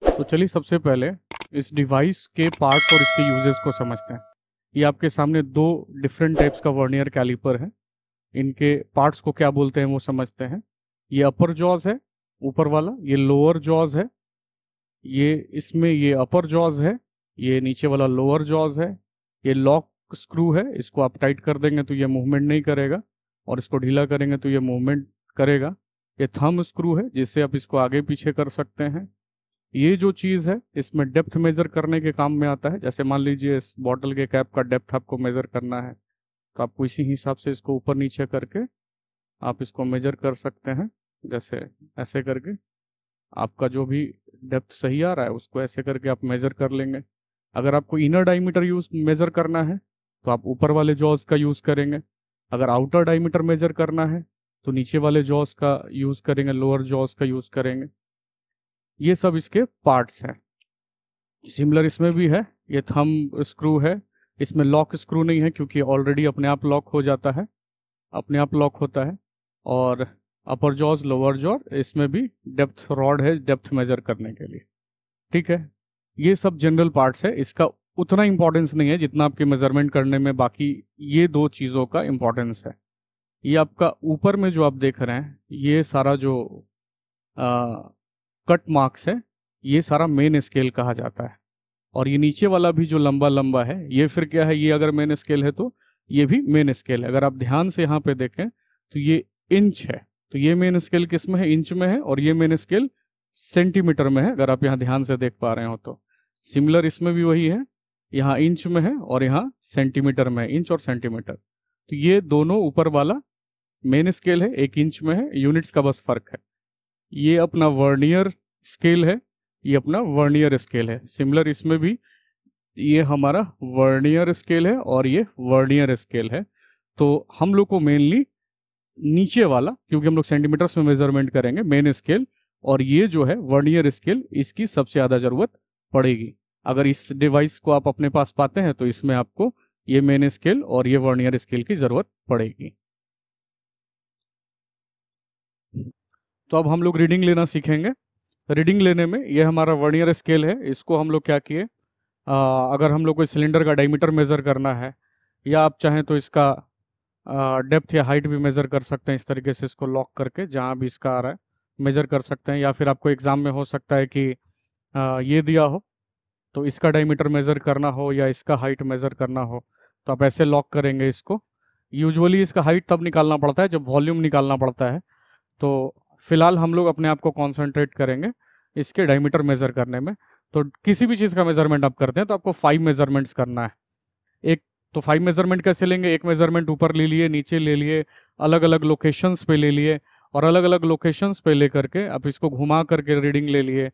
तो चलिए सबसे पहले इस डिवाइस के पार्ट्स और इसके यूजेस को समझते हैं। ये आपके सामने दो डिफरेंट टाइप्स का वर्नियर कैलिपर है। इनके पार्ट्स को क्या बोलते हैं वो समझते हैं। ये अपर जॉज है ऊपर वाला, ये लोअर जॉज है, ये अपर जॉज है, ये नीचे वाला लोअर जॉज है। ये लॉक स्क्रू है, इसको आप टाइट कर देंगे तो ये मूवमेंट नहीं करेगा और इसको ढीला करेंगे तो ये मूवमेंट करेगा। ये थंब स्क्रू है जिससे आप इसको आगे पीछे कर सकते हैं। ये जो चीज़ है इसमें डेप्थ मेजर करने के काम में आता है। जैसे मान लीजिए इस बॉटल के कैप का डेप्थ आपको मेजर करना है तो आपको इसी हिसाब से इसको ऊपर नीचे करके आप इसको मेजर कर सकते हैं। जैसे ऐसे करके आपका जो भी डेप्थ सही आ रहा है उसको ऐसे करके आप मेजर कर लेंगे। अगर आपको इनर डायमीटर यूज मेजर करना है तो आप ऊपर वाले जॉज का यूज करेंगे। अगर आउटर डायमीटर मेजर करना है तो नीचे वाले जॉज का यूज करेंगे, लोअर जॉज का यूज करेंगे। ये सब इसके पार्ट्स हैं। सिमिलर इसमें भी है, ये थंब स्क्रू है। इसमें लॉक स्क्रू नहीं है क्योंकि ऑलरेडी अपने आप लॉक हो जाता है, अपने आप लॉक होता है। और अपर जॉज लोअर जॉज इसमें भी डेप्थ रॉड है डेप्थ मेजर करने के लिए। ठीक है, ये सब जनरल पार्ट्स है। इसका उतना इंपॉर्टेंस नहीं है जितना आपके मेजरमेंट करने में बाकी ये दो चीज़ों का इंपॉर्टेंस है। ये आपका ऊपर में जो आप देख रहे हैं ये सारा जो कट मार्क्स है ये सारा मेन स्केल कहा जाता है। और ये नीचे वाला भी जो लंबा लंबा है ये फिर क्या है, ये अगर मेन स्केल है तो ये भी मेन स्केल है। अगर आप ध्यान से यहाँ पे देखें तो ये इंच है, तो ये मेन स्केल किस में है, इंच में है, और ये मेन स्केल सेंटीमीटर में है। अगर आप यहाँ ध्यान से देख पा रहे हो तो सिमिलर इसमें भी वही है, यहाँ इंच में है और यहाँ सेंटीमीटर में है, इंच और सेंटीमीटर। तो ये दोनों ऊपर वाला मेन स्केल है, एक इंच में है, यूनिट्स का बस फर्क है। ये अपना वर्नियर स्केल है, ये अपना वर्नियर स्केल है। सिमिलर इसमें भी ये हमारा वर्नियर स्केल है और ये वर्नियर स्केल है। तो हम लोग को मेनली नीचे वाला, क्योंकि हम लोग सेंटीमीटर्स में मेजरमेंट करेंगे, मेन स्केल और ये जो है वर्नियर स्केल, इसकी सबसे ज़्यादा ज़रूरत पड़ेगी। अगर इस डिवाइस को आप अपने पास पाते हैं तो इसमें आपको ये मेन स्केल और ये वर्नियर स्केल की ज़रूरत पड़ेगी। तो अब हम लोग रीडिंग लेना सीखेंगे। रीडिंग लेने में ये हमारा वर्नियर स्केल है, इसको हम लोग क्या किए, अगर हम लोग को सिलेंडर का डायमीटर मेज़र करना है या आप चाहें तो इसका डेप्थ या हाइट भी मेज़र कर सकते हैं। इस तरीके से इसको लॉक करके जहाँ भी इसका आ रहा है मेज़र कर सकते हैं। या फिर आपको एग्ज़ाम में हो सकता है कि ये दिया हो तो इसका डायमीटर मेज़र करना हो या इसका हाइट मेज़र करना हो तो आप ऐसे लॉक करेंगे इसको। यूजुअली इसका हाइट तब निकालना पड़ता है जब वॉल्यूम निकालना पड़ता है। तो फिलहाल हम लोग अपने आप को कॉन्सेंट्रेट करेंगे इसके डायमीटर मेज़र करने में। तो किसी भी चीज़ का मेज़रमेंट आप करते हैं तो आपको 5 मेज़रमेंट्स करना है। एक तो 5 मेज़रमेंट कैसे लेंगे, एक मेज़रमेंट ऊपर ले लिए, नीचे ले लिए, अलग अलग लोकेशंस पे ले लिए और अलग अलग लोकेशंस पे ले करके आप इसको घुमा करके रीडिंग ले लिए।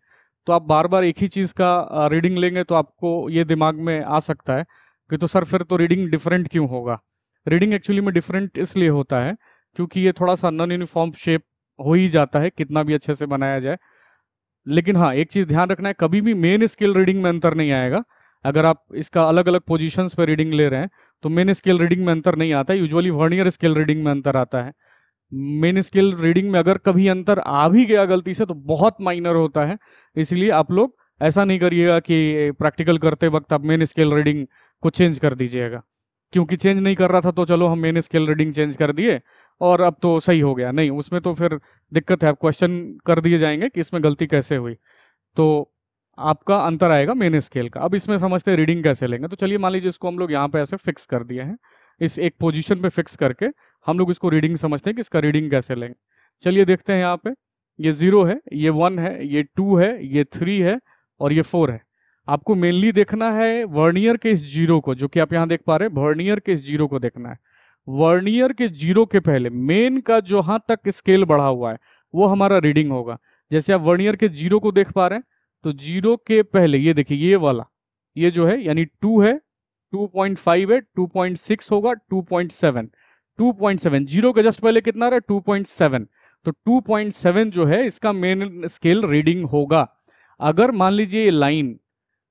तो आप बार बार एक ही चीज़ का रीडिंग लेंगे तो आपको ये दिमाग में आ सकता है कि तो सर फिर तो रीडिंग डिफरेंट क्यों होगा। रीडिंग एक्चुअली में डिफरेंट इसलिए होता है क्योंकि ये थोड़ा सा नॉन यूनिफॉर्म शेप हो ही जाता है कितना भी अच्छे से बनाया जाए। लेकिन हाँ, एक चीज़ ध्यान रखना है, कभी भी मेन स्केल रीडिंग में अंतर नहीं आएगा। अगर आप इसका अलग अलग पोजीशंस पे रीडिंग ले रहे हैं तो मेन स्केल रीडिंग में अंतर नहीं आता है, यूजुअली वर्नियर स्केल रीडिंग में अंतर आता है। मेन स्केल रीडिंग में अगर कभी अंतर आ भी गया गलती से तो बहुत माइनर होता है। इसलिए आप लोग ऐसा नहीं करिएगा कि प्रैक्टिकल करते वक्त आप मेन स्केल रीडिंग को चेंज कर दीजिएगा, क्योंकि चेंज नहीं कर रहा था तो चलो हम मेन स्केल रीडिंग चेंज कर दिए और अब तो सही हो गया। नहीं, उसमें तो फिर दिक्कत है, आप क्वेश्चन कर दिए जाएंगे कि इसमें गलती कैसे हुई, तो आपका अंतर आएगा मेन स्केल का। अब इसमें समझते हैं रीडिंग कैसे लेंगे। तो चलिए मान लीजिए इसको हम लोग यहाँ पे ऐसे फिक्स कर दिए हैं, इस एक पोजीशन पे फिक्स करके हम लोग इसको रीडिंग समझते हैं कि इसका रीडिंग कैसे लेंगे। चलिए देखते हैं। यहाँ पे ये 0 है, ये 1 है, ये 2 है, ये 3 है और ये 4 है। आपको मेनली देखना है वर्नियर के इस 0 को, जो कि आप यहाँ देख पा रहे हैं, वर्नियर के इस 0 को देखना है। वर्नियर के 0 के पहले मेन का जहां तक स्केल बढ़ा हुआ है वो हमारा रीडिंग होगा। जैसे आप वर्नियर के 0 को देख पा रहे हैं तो 0 के पहले ये देखिए, ये वाला, ये जो है यानी 2 है, 2.5 है, 2.6 होगा, 2.7, 2.7, 0 के जस्ट पहले कितना रहा, 2.7। तो 2.7 जो है इसका मेन स्केल रीडिंग होगा। अगर मान लीजिए ये लाइन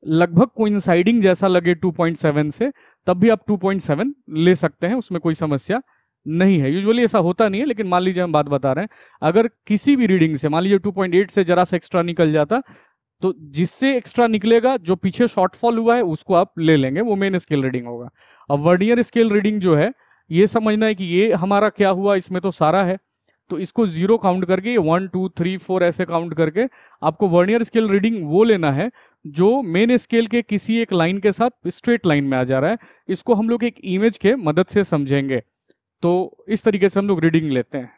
लगभग कोइंसाइडिंग जैसा लगे 2.7 से, तब भी आप 2.7 ले सकते हैं, उसमें कोई समस्या नहीं है। यूजुअली ऐसा होता नहीं है, लेकिन मान लीजिए हम बात बता रहे हैं, अगर किसी भी रीडिंग से मान लीजिए 2.8 से जरा सा एक्स्ट्रा निकल जाता तो जिससे एक्स्ट्रा निकलेगा, जो पीछे शॉर्टफॉल हुआ है उसको आप ले लेंगे, वो मेन स्केल रीडिंग होगा। अब वर्नियर स्केल रीडिंग जो है, ये समझना है कि ये हमारा क्या हुआ, इसमें तो सारा है, तो इसको 0 काउंट करके 1 2 3 4 ऐसे काउंट करके आपको वर्नियर स्केल रीडिंग वो लेना है जो मेन स्केल के किसी एक लाइन के साथ स्ट्रेट लाइन में आ जा रहा है। इसको हम लोग एक इमेज के मदद से समझेंगे। तो इस तरीके से हम लोग रीडिंग लेते हैं।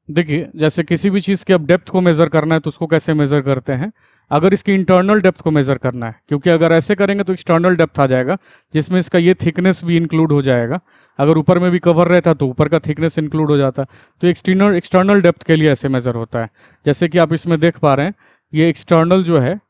देखिए, जैसे किसी भी चीज़ की अब डेप्थ को मेज़र करना है तो उसको कैसे मेज़र करते हैं। अगर इसकी इंटरनल डेप्थ को मेज़र करना है, क्योंकि अगर ऐसे करेंगे तो एक्सटर्नल डेप्थ आ जाएगा, जिसमें इसका ये थिकनेस भी इंक्लूड हो जाएगा। अगर ऊपर में भी कवर रहता तो ऊपर का थिकनेस इंक्लूड हो जाता। तो एक्सटर्नल डेप्थ के लिए ऐसे मेज़र होता है। जैसे कि आप इसमें देख पा रहे हैं, ये एक्सटर्नल जो है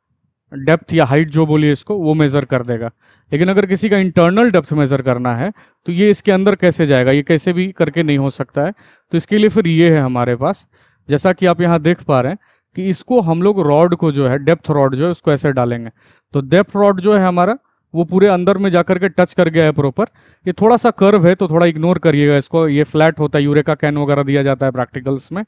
डेप्थ या हाइट जो बोलिए इसको, वो मेज़र कर देगा। लेकिन अगर किसी का इंटरनल डेप्थ मेज़र करना है तो ये इसके अंदर कैसे जाएगा, ये कैसे भी करके नहीं हो सकता है। तो इसके लिए फिर ये है हमारे पास, जैसा कि आप यहाँ देख पा रहे हैं कि इसको हम लोग रॉड को जो है, डेप्थ रॉड जो है उसको ऐसे डालेंगे। तो डेप्थ रॉड जो है हमारा, वो पूरे अंदर में जाकर के टच कर गया है प्रॉपर। ये थोड़ा सा कर्व है तो थोड़ा इग्नोर करिएगा इसको, ये फ्लैट होता है, यूरेका कैन वगैरह दिया जाता है प्रैक्टिकल्स में।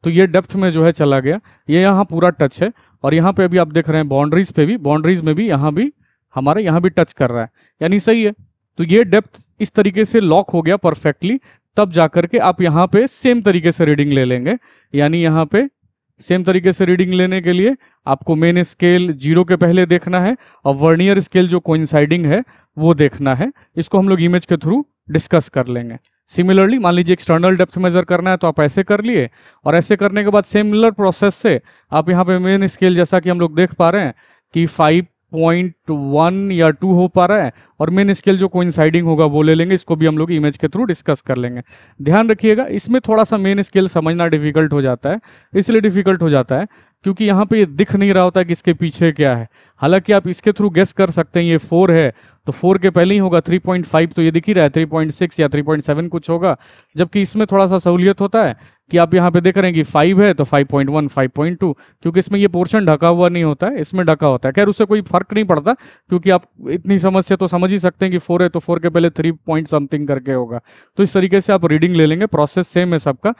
तो ये डेप्थ में जो है चला गया, ये यहाँ पूरा टच है। और यहाँ पे भी आप देख रहे हैं बाउंड्रीज पे भी, बाउंड्रीज में भी यहाँ भी हमारे यहाँ भी टच कर रहा है, यानी सही है। तो ये डेप्थ इस तरीके से लॉक हो गया परफेक्टली, तब जाकर के आप यहाँ पे सेम तरीके से रीडिंग ले लेंगे। यानी यहाँ पे सेम तरीके से रीडिंग लेने के लिए आपको मेन स्केल 0 के पहले देखना है और वर्नियर स्केल जो कोइंसाइडिंग है वो देखना है। इसको हम लोग इमेज के थ्रू डिस्कस कर लेंगे। सिमिलरली मान लीजिए एक्सटर्नल डेप्थ मेजर करना है तो आप ऐसे कर लिए, और ऐसे करने के बाद सिमिलर प्रोसेस से आप यहाँ पे मेन स्केल, जैसा कि हम लोग देख पा रहे हैं कि 5.1 या 2 हो पा रहा है, और मेन स्केल जो कोइंसाइडिंग होगा वो ले लेंगे। इसको भी हम लोग इमेज के थ्रू डिस्कस कर लेंगे। ध्यान रखिएगा, इसमें थोड़ा सा मेन स्केल समझना डिफिकल्ट हो जाता है। इसलिए डिफिकल्ट हो जाता है क्योंकि यहाँ पे ये दिख नहीं रहा होता कि इसके पीछे क्या है। हालांकि आप इसके थ्रू गेस कर सकते हैं, ये 4 है तो 4 के पहले ही होगा 3.5, तो ये दिख ही रहा है 3.6 या 3.7 कुछ होगा। जबकि इसमें थोड़ा सा सहूलियत होता है कि आप यहाँ पे देख रहे हैं कि 5 है तो 5.1, 5.2, क्योंकि इसमें ये पोर्शन ढका हुआ नहीं होता है, इसमें ढका होता है। खैर उससे कोई फर्क नहीं पड़ता, क्योंकि आप इतनी समझ से तो समझ ही सकते हैं कि 4 है तो 4 के पहले 3 पॉइंट समथिंग करके होगा। तो इस तरीके से आप रीडिंग ले लेंगे, प्रोसेस सेम है सबका।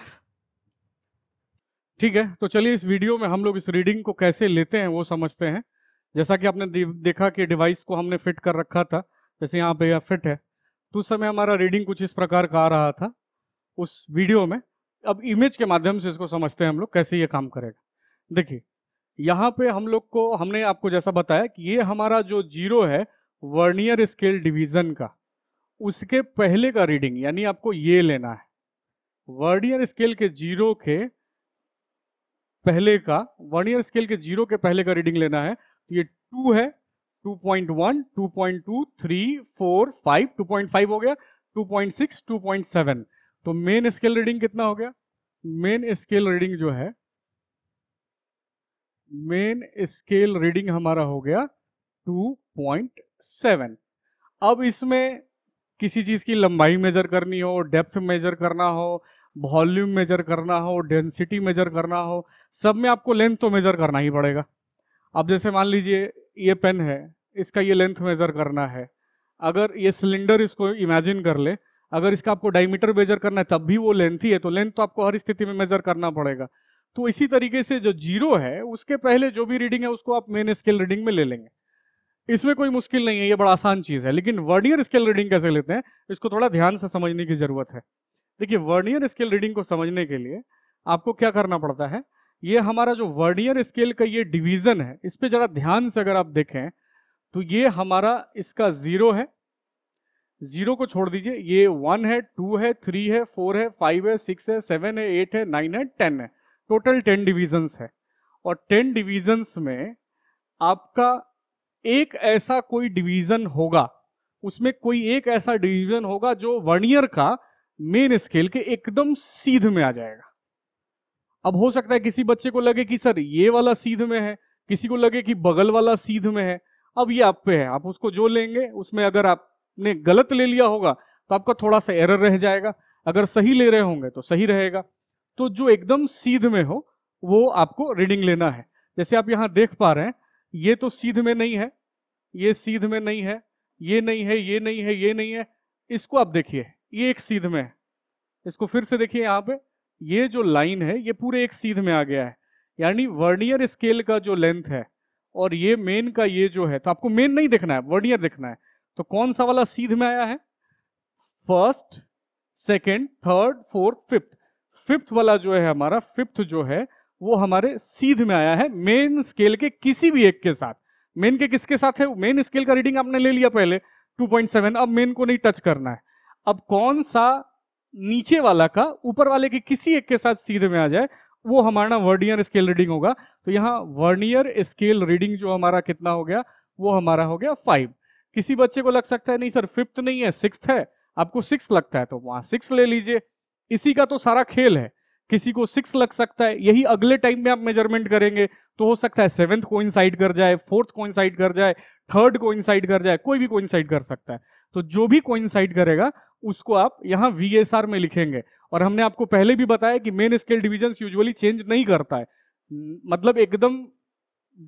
ठीक है, तो चलिए इस वीडियो में हम लोग इस रीडिंग को कैसे लेते हैं वो समझते हैं। जैसा कि आपने देखा कि डिवाइस को हमने फिट कर रखा था, जैसे यहाँ पे फिट है, तो उस समय हमारा रीडिंग कुछ इस प्रकार का आ रहा था उस वीडियो में। अब इमेज के माध्यम से इसको समझते हैं हम लोग कैसे ये काम करेगा। देखिए, यहाँ पे हम लोग को, हमने आपको जैसा बताया कि ये हमारा जो 0 है वर्नियर स्केल डिवीजन का, उसके पहले का रीडिंग, यानी आपको ये लेना है वर्नियर स्केल के 0 के पहले का, वर्नियर स्केल के 0 के पहले का रीडिंग लेना है। तो ये 2 है, 2.1, 2.2, 3, 4, 5, 2.5 हो गया, 2.6, 2.7। तो मेन स्केल रीडिंग कितना हो गया? मेन स्केल रीडिंग जो है, मेन स्केल रीडिंग हमारा हो गया 2.7। अब इसमें किसी चीज की लंबाई मेजर करनी हो, डेप्थ मेजर करना हो, वॉल्यूम मेजर करना हो, डेंसिटी मेजर करना हो, सब में आपको लेंथ तो मेजर करना ही पड़ेगा। अब जैसे मान लीजिए ये पेन है, इसका ये लेंथ मेजर करना है। अगर ये सिलेंडर, इसको इमेजिन कर ले, अगर इसका आपको डायमीटर मेजर करना है तब भी वो लेंथ ही है, तो लेंथ तो आपको हर स्थिति में मेजर करना पड़ेगा। तो इसी तरीके से जो 0 है उसके पहले जो भी रीडिंग है उसको आप मेन स्केल रीडिंग में ले लेंगे। इसमें कोई मुश्किल नहीं है, ये बड़ा आसान चीज है। लेकिन वर्नियर स्केल रीडिंग कैसे लेते हैं, इसको थोड़ा ध्यान से समझने की जरूरत है। देखिए, वर्नियर स्केल रीडिंग को समझने के लिए आपको क्या करना पड़ता है, ये हमारा जो वर्नियर स्केल का ये डिवीजन है, इस पे जरा ध्यान से अगर आप देखें तो ये हमारा इसका 0 है, 0 को छोड़ दीजिए, ये 1 है, 2 है, 3 है, 4 है, 5 है, 6 है, 7 है, 8 है, 9 है, 10 है। टोटल 10 डिविजन्स है। और 10 डिविजन्स में आपका एक ऐसा कोई डिवीजन होगा, उसमें कोई एक ऐसा डिवीजन होगा जो वर्नियर का मेन स्केल के एकदम सीध में आ जाएगा। अब हो सकता है किसी बच्चे को लगे कि सर ये वाला सीध में है, किसी को लगे कि बगल वाला सीध में है। अब ये आप पे है, आप उसको जो लेंगे उसमें अगर आपने गलत ले लिया होगा तो आपका थोड़ा सा एरर रह जाएगा, अगर सही ले रहे होंगे तो सही रहेगा। तो जो एकदम सीध में हो वो आपको रीडिंग लेना है। जैसे आप यहां देख पा रहे हैं, ये तो सीध में नहीं है, ये सीध में नहीं है, ये नहीं है, ये नहीं है, ये नहीं है। इसको आप देखिए, ये एक सीध में है। इसको फिर से देखिए, यहाँ पे ये जो लाइन है ये पूरे एक सीध में आ गया है। यानी वर्नियर स्केल का जो लेंथ है और ये मेन का ये जो है, तो आपको मेन नहीं देखना है, वर्नियर देखना है। तो कौन सा वाला सीध में आया है? First, second, third, fourth, fifth. Fifth वाला जो है हमारा, फिफ्थ जो है वो हमारे सीध में आया है मेन स्केल के किसी भी एक के साथ। मेन के किसके साथ है? मेन स्केल का रीडिंग आपने ले लिया पहले 2.7, अब मेन को नहीं टच करना है। अब कौन सा नीचे वाला का ऊपर वाले के किसी एक के साथ सीधे में आ जाए वो हमारा वर्नियर स्केल रीडिंग होगा। तो यहाँ वर्नियर स्केल रीडिंग जो हमारा कितना हो गया? वो हमारा हो गया 5। किसी बच्चे को लग सकता है नहीं सर फिफ्थ नहीं है, सिक्स्थ है, आपको 6 लगता है तो वहां 6 ले लीजिए, इसी का तो सारा खेल है। किसी को 6 लग सकता है, यही अगले टाइम में आप मेजरमेंट करेंगे तो हो सकता है 7th कोइंसाइड कर जाए, 4th कोइंसाइड कर जाए, 3rd कोइंसाइड कर जाए, कोई भी कोइंसाइड कर सकता है। तो जो भी कोइंसाइड करेगा उसको आप यहाँ VSR में लिखेंगे। और हमने आपको पहले भी बताया कि main scale division usually change नहीं करता है, मतलब एकदम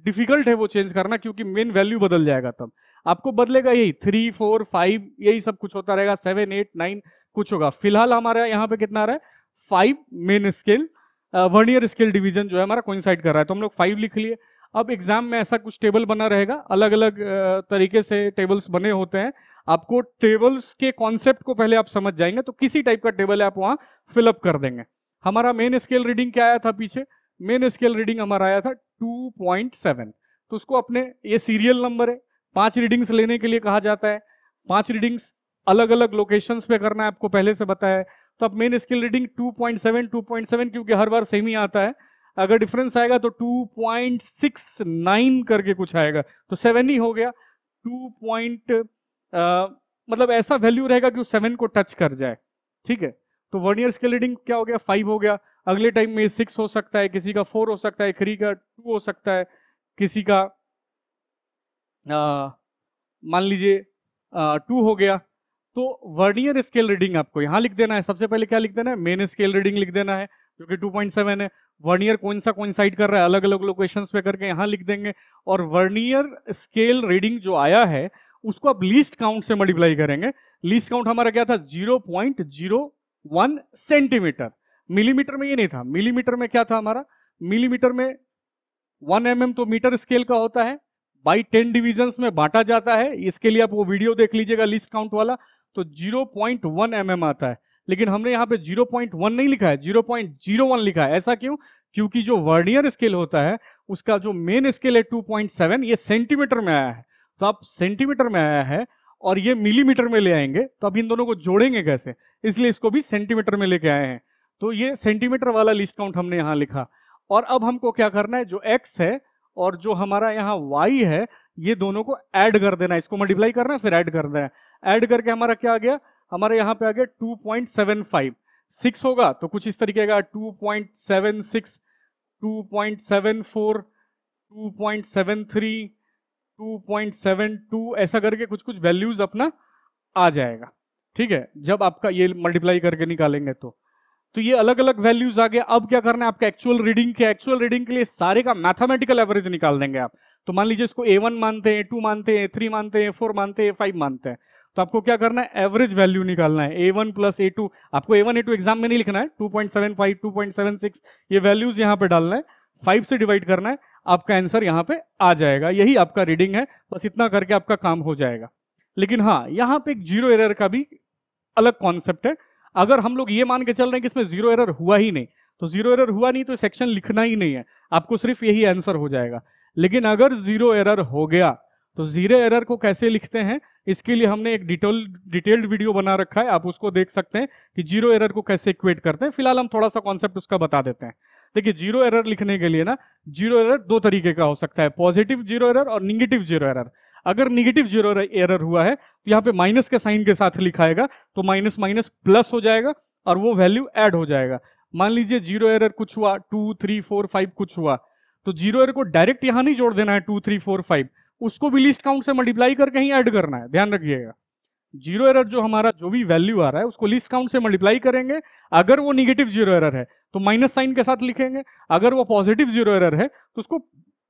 डिफिकल्ट है वो चेंज करना, क्योंकि मेन वैल्यू बदल जाएगा। तब आपको बदलेगा यही 3, 4, 5 यही सब कुछ होता रहेगा, 7, 8, 9 कुछ होगा। फिलहाल हमारा यहाँ पे कितना आ रहा है? 5 main scale vernier scale division जो है हमारा कोइंसाइड कर रहा है, तो हम लोग 5 लिख लिए। अब एग्जाम में ऐसा कुछ टेबल बना रहेगा, अलग अलग तरीके से टेबल्स बने होते हैं। आपको टेबल्स के कॉन्सेप्ट को पहले आप समझ जाएंगे तो किसी टाइप का टेबल है आप वहां फिलअप कर देंगे। हमारा मेन स्केल रीडिंग क्या आया था पीछे? मेन स्केल रीडिंग हमारा आया था 2.7। तो उसको अपने, ये सीरियल नंबर है, 5 रीडिंग्स लेने के लिए कहा जाता है। 5 रीडिंग्स अलग अलग लोकेशंस पे करना है, आपको पहले से बताया है। तो अब मेन स्केल रीडिंग 2.7 क्योंकि हर बार सेम ही आता है, अगर डिफरेंस आएगा तो 2.69 करके कुछ आएगा, तो 7 ही हो गया। 2 मतलब ऐसा वैल्यू रहेगा कि 7 को टच कर जाए, ठीक है। तो वर्नियर स्केल रीडिंग क्या हो गया? 5 हो गया। अगले टाइम में 6 हो सकता है, किसी का 4 हो सकता है, 3 का 2 हो सकता है, किसी का मान लीजिए 2 हो गया। तो वर्नियर स्केल रीडिंग आपको यहां लिख देना है। सबसे पहले क्या लिख देना है? मेन स्केल रीडिंग लिख देना है जो कि 2.7 है। वर्नियर कौन सा कोइंसाइड कर रहा है, अलग अलग लोकेशंस पे करके यहां लिख देंगे। और वर्नियर स्केल रीडिंग जो आया है उसको आप लीस्ट काउंट से मल्टीप्लाई करेंगे। लीस्ट काउंट हमारा क्या था? 0.01 सेंटीमीटर। मिलीमीटर में ये नहीं था, मिलीमीटर में क्या था हमारा? मिलीमीटर में 1 mm तो मीटर स्केल का होता है, बाई 10 डिविजन्स में बांटा जाता है। इसके लिए आप वो वीडियो देख लीजिएगा लीस्ट काउंट वाला, तो 0.1 mm आता है। लेकिन हमने यहाँ पे 0.1 नहीं लिखा है, 0.01 लिखा है। ऐसा क्यों? क्योंकि जो वर्नियर स्केल होता है उसका जो मेन स्केल है 2.7, ये सेंटीमीटर में आया है। तो आप सेंटीमीटर में आया है और ये मिलीमीटर में ले आएंगे, तो अब इन दोनों को जोड़ेंगे कैसे? इसलिए इसको भी सेंटीमीटर में लेके आए हैं। तो ये सेंटीमीटर वाला लिस्ट काउंट हमने यहाँ लिखा। और अब हमको क्या करना है? जो x है और जो हमारा यहाँ y है, ये दोनों को ऐड कर देना है। इसको मल्टीप्लाई करना है फिर ऐड कर देना है। ऐड करके हमारा क्या आ गया? हमारे यहाँ पे आ गया 2.75। 6 होगा तो कुछ इस तरीके का 2.76, 2.74, 2.73, 2.72, ऐसा करके कुछ कुछ वैल्यूज अपना आ जाएगा, ठीक है, जब आपका ये मल्टीप्लाई करके निकालेंगे तो ये अलग अलग वैल्यूज आ गए। अब क्या करना है आपका? एक्चुअल रीडिंग के लिए सारे का मैथमेटिकल एवरेज निकाल देंगे आप। तो मान लीजिए इसको A1 मानते हैं, 2 मानते हैं, 3 मानते हैं, 4 मानते हैं, 5 मानते हैं, तो आपको क्या करना है? एवरेज वैल्यू निकालना है। A1 प्लस A2, आपको A1 A2 एग्जाम में नहीं लिखना है। 2.75, 2.76 ये वैल्यूज यहाँ पे डालना है, 5 से डिवाइड करना है, आपका आंसर यहाँ पे आ जाएगा। यही आपका रीडिंग है, बस इतना करके आपका काम हो जाएगा। लेकिन हाँ, यहाँ पे एक जीरो एरर का भी अलग कॉन्सेप्ट है। अगर हम लोग ये मान के चल रहे हैं कि इसमें जीरो एरर हुआ ही नहीं, तो जीरो एरर हुआ नहीं तो सेक्शन लिखना ही नहीं है, आपको सिर्फ यही आंसर हो जाएगा। लेकिन अगर जीरो एरर हो गया तो जीरो एरर को कैसे लिखते हैं, इसके लिए हमने एक डिटेल्ड वीडियो बना रखा है, आप उसको देख सकते हैं कि जीरो एरर को कैसे इक्वेट करते हैं। फिलहाल हम थोड़ा सा कॉन्सेप्ट उसका बता देते हैं। देखिए, जीरो एरर लिखने के लिए ना, जीरो एरर 2 तरीके का हो सकता है, पॉजिटिव जीरो एरर और निगेटिव जीरो एरर। अगर निगेटिव जीरो एरर हुआ है तो यहाँ पे माइनस के साइन के साथ लिखाएगा, तो माइनस माइनस प्लस हो जाएगा और वो वैल्यू ऐड हो जाएगा। मान लीजिए जीरो एरर कुछ हुआ, 2, 3, 4, 5 कुछ हुआ, तो जीरो एरर को डायरेक्ट यहां नहीं जोड़ देना है 2, 3, 4, 5, उसको भी लिस्ट काउंट से मल्टीप्लाई करके ही ऐड करना है। ध्यान रखिएगा, जीरो एरर जो हमारा जो भी वैल्यू आ रहा है उसको लिस्ट काउंट से मल्टीप्लाई करेंगे। अगर वो निगेटिव जीरो एरर है तो माइनस साइन के साथ लिखेंगे, अगर वो पॉजिटिव जीरो एरर है तो उसको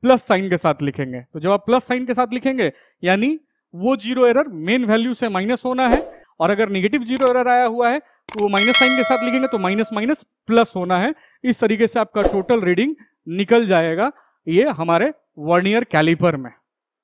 प्लस साइन के साथ लिखेंगे। तो जब आप प्लस साइन के साथ लिखेंगे यानी वो जीरो एरर मेन वैल्यू से माइनस होना है, और अगर निगेटिव जीरो एरर आया हुआ है तो वो माइनस साइन के साथ लिखेंगे तो माइनस माइनस प्लस होना है। इस तरीके से आपका टोटल रीडिंग निकल जाएगा। ये हमारे वर्नियर कैलिपर में।